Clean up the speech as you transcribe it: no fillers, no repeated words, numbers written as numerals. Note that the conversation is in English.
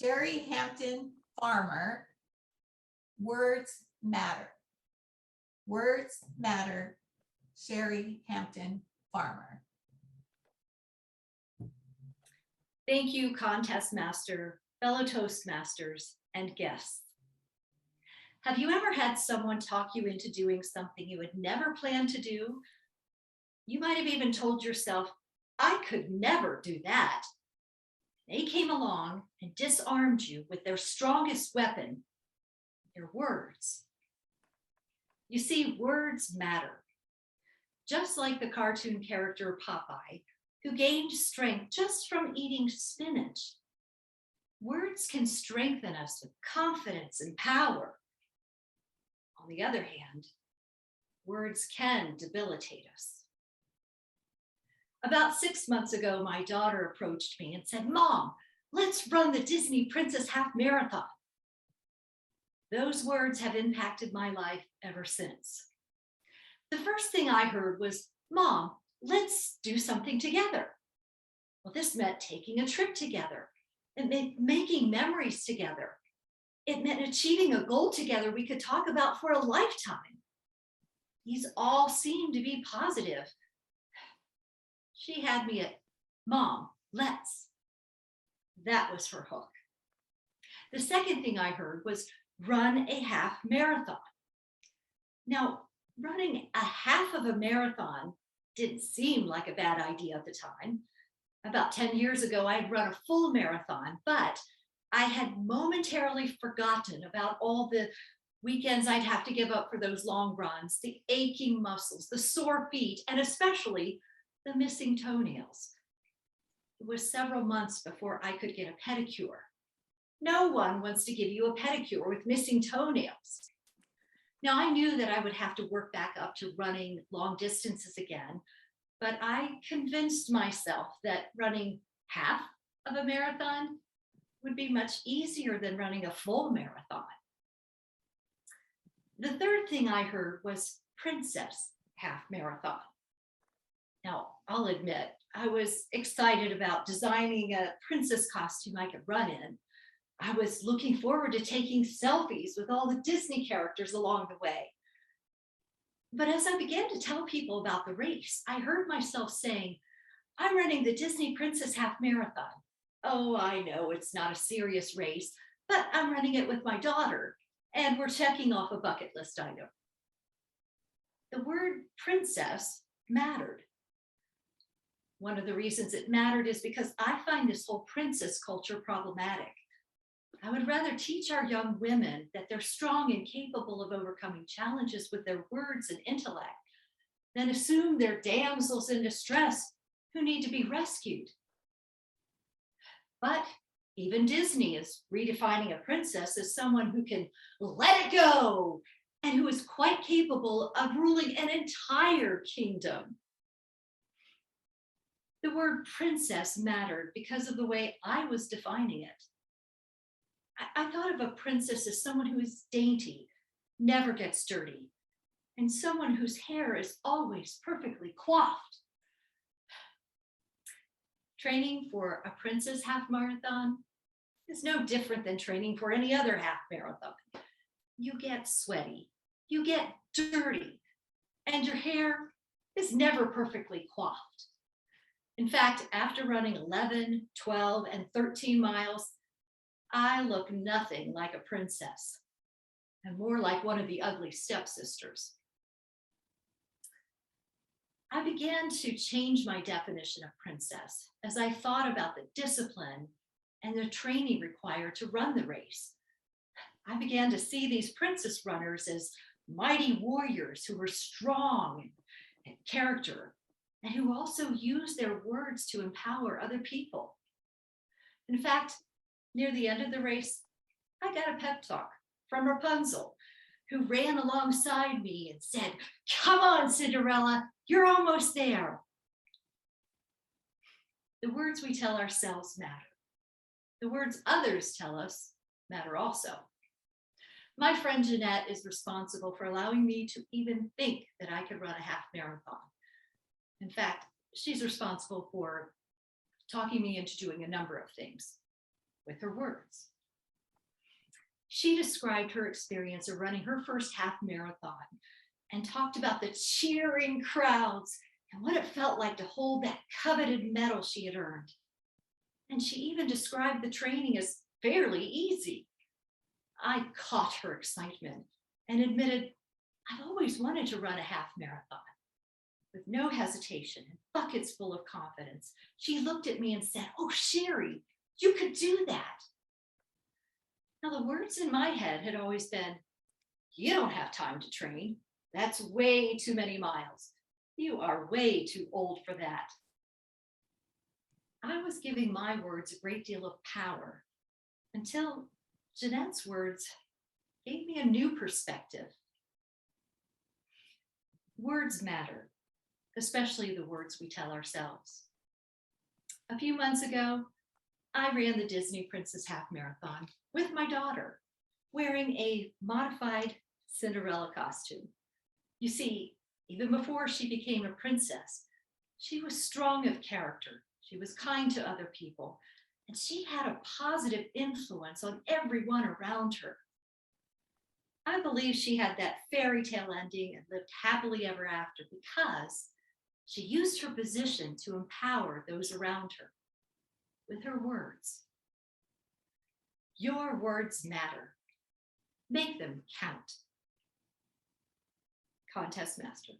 Cheri, Hampton-Farmer, words matter. Words matter. Cheri, Hampton-Farmer. Thank you, contest master, fellow Toastmasters, and guests. Have you ever had someone talk you into doing something you had never planned to do? You might have even told yourself, I could never do that. They came along and disarmed you with their strongest weapon, their words. You see, words matter. Just like the cartoon character Popeye, who gained strength just from eating spinach. Words can strengthen us with confidence and power. On the other hand, words can debilitate us. About 6 months ago, my daughter approached me and said, Mom, let's run the Disney Princess Half Marathon. Those words have impacted my life ever since. The first thing I heard was, Mom, let's do something together. Well, this meant taking a trip together. It meant making memories together. It meant achieving a goal together we could talk about for a lifetime. These all seemed to be positive. She had me at, Mom, let's. That was her hook. The second thing I heard was run a half marathon. Now, running a half of a marathon didn't seem like a bad idea at the time. About 10 years ago, I'd run a full marathon, but I had momentarily forgotten about all the weekends I'd have to give up for those long runs, the aching muscles, the sore feet, and especially the missing toenails. It was several months before I could get a pedicure. No one wants to give you a pedicure with missing toenails. Now, I knew that I would have to work back up to running long distances again, but I convinced myself that running half of a marathon would be much easier than running a full marathon. The third thing I heard was Princess Half Marathon. Now, I'll admit, I was excited about designing a princess costume I could run in. I was looking forward to taking selfies with all the Disney characters along the way. But as I began to tell people about the race, I heard myself saying, I'm running the Disney Princess Half Marathon. Oh, I know it's not a serious race, but I'm running it with my daughter, and we're checking off a bucket list item. The word princess mattered. One of the reasons it mattered is because I find this whole princess culture problematic. I would rather teach our young women that they're strong and capable of overcoming challenges with their words and intellect than assume they're damsels in distress who need to be rescued. But even Disney is redefining a princess as someone who can let it go and who is quite capable of ruling an entire kingdom. The word princess mattered because of the way I was defining it. I thought of a princess as someone who is dainty, never gets dirty, and someone whose hair is always perfectly coiffed. Training for a princess half marathon is no different than training for any other half marathon. You get sweaty, you get dirty, and your hair is never perfectly coiffed. In fact, after running 11, 12, and 13 miles, I look nothing like a princess and more like one of the ugly stepsisters. I began to change my definition of princess as I thought about the discipline and the training required to run the race. I began to see these princess runners as mighty warriors who were strong in character and who also used their words to empower other people. In fact, near the end of the race, I got a pep talk from Rapunzel, who ran alongside me and said, "Come on, Cinderella, you're almost there." The words we tell ourselves matter. The words others tell us matter also. My friend Jeanette is responsible for allowing me to even think that I could run a half marathon. In fact, she's responsible for talking me into doing a number of things with her words. She described her experience of running her first half marathon and talked about the cheering crowds and what it felt like to hold that coveted medal she had earned. And she even described the training as fairly easy. I caught her excitement and admitted I've always wanted to run a half marathon. With no hesitation and buckets full of confidence, she looked at me and said, "Oh, Cheri, you could do that." Now, the words in my head had always been, "You don't have time to train. That's way too many miles. You are way too old for that." I was giving my words a great deal of power until Jeanette's words gave me a new perspective. Words matter, especially the words we tell ourselves. A few months ago, I ran the Disney Princess Half Marathon with my daughter, wearing a modified Cinderella costume. You see, even before she became a princess, she was strong of character. She was kind to other people, and she had a positive influence on everyone around her. I believe she had that fairy tale ending and lived happily ever after because she used her position to empower those around her with her words. Your words matter. Make them count. Contest Master.